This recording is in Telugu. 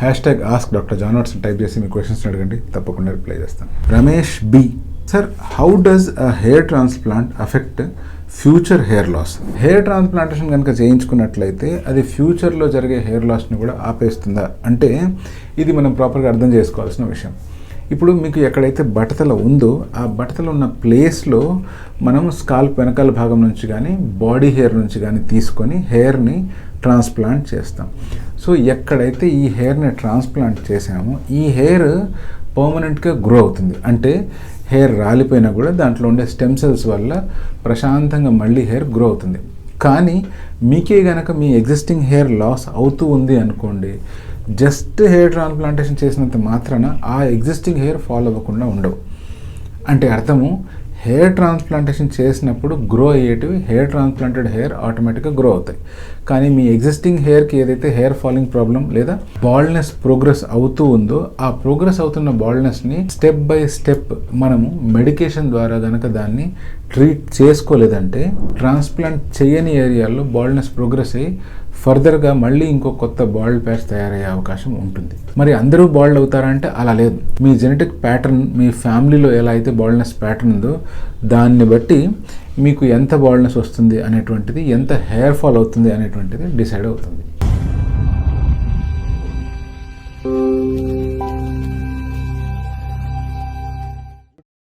Ask doctor John Watson type చేసి మీ క్వశ్చన్స్ అడగండి, తప్పకుండా రిప్లై చేస్తాను. Ramesh B, sir how does a hair transplant affect future hair loss? Hair transplantation కనుక చేయించుకున్నట్లయితే అది ఫ్యూచర్లో జరిగే హెయిర్ లాస్ని కూడా ఆపేస్తుందా అంటే ఇది మనం ప్రాపర్గా అర్థం చేసుకోవాల్సిన విషయం. ఇప్పుడు మీకు ఎక్కడైతే బట్టతల ఉందో ఆ బట్టతల ఉన్న ప్లేస్లో మనం స్కాల్ప్ వెనకాల భాగం నుంచి కానీ బాడీ హెయిర్ నుంచి కానీ తీసుకొని హెయిర్ని ట్రాన్స్ప్లాంట్ చేస్తాం. సో ఎక్కడైతే ఈ హెయిర్ని ట్రాన్స్ప్లాంట్ చేసామో ఈ హెయిర్ పర్మనెంట్గా గ్రో అవుతుంది. అంటే హెయిర్ రాలిపోయినా కూడా దాంట్లో ఉండే స్టెమ్ సెల్స్ వల్ల ప్రశాంతంగా మళ్ళీ హెయిర్ గ్రో అవుతుంది. కానీ మీకే గనక మీ ఎగ్జిస్టింగ్ హెయిర్ లాస్ అవుతూ ఉంది అనుకోండి, జస్ట్ హెయిర్ ట్రాన్స్ప్లాంటేషన్ చేసినంత మాత్రాన ఆ ఎగ్జిస్టింగ్ హెయిర్ ఫాలో అవ్వకుండా ఉండవు. అంటే అర్థము, హెయిర్ ట్రాన్స్ప్లాంటేషన్ చేసినప్పుడు గ్రో అయ్యేటివి హెయిర్ ట్రాన్స్ప్లాంటెడ్ హెయిర్ ఆటోమేటిక్గా గ్రో అవుతాయి. కానీ మీ ఎగ్జిస్టింగ్ హెయిర్కి ఏదైతే హెయిర్ ఫాలింగ్ ప్రాబ్లం లేదా బాల్డ్నెస్ ప్రోగ్రెస్ అవుతూ ఉందో ఆ ప్రోగ్రెస్ అవుతున్న బాల్డ్నెస్ని స్టెప్ బై స్టెప్ మనము మెడికేషన్ ద్వారా కనుక దాన్ని ట్రీట్ చేసుకోలేదంటే ట్రాన్స్ప్లాంట్ చేయని ఏరియాల్లో బాల్డ్నెస్ ప్రోగ్రెస్ అయ్యి ఫర్దర్గా మళ్ళీ ఇంకో కొత్త బాల్డ్ ప్యాచ్ తయారయ్యే అవకాశం ఉంటుంది. మరి అందరూ బాల్డ్ అవుతారంటే అలా లేదు. మీ జెనెటిక్ ప్యాటర్న్, మీ ఫ్యామిలీలో ఎలా అయితే బాల్డ్నెస్ ప్యాటర్న్ ఉందో దాన్ని బట్టి మీకు ఎంత బాల్డ్నెస్ వస్తుంది అనేటువంటిది, ఎంత హెయిర్ ఫాల్ అవుతుంది అనేటువంటిది డిసైడ్ అవుతుంది.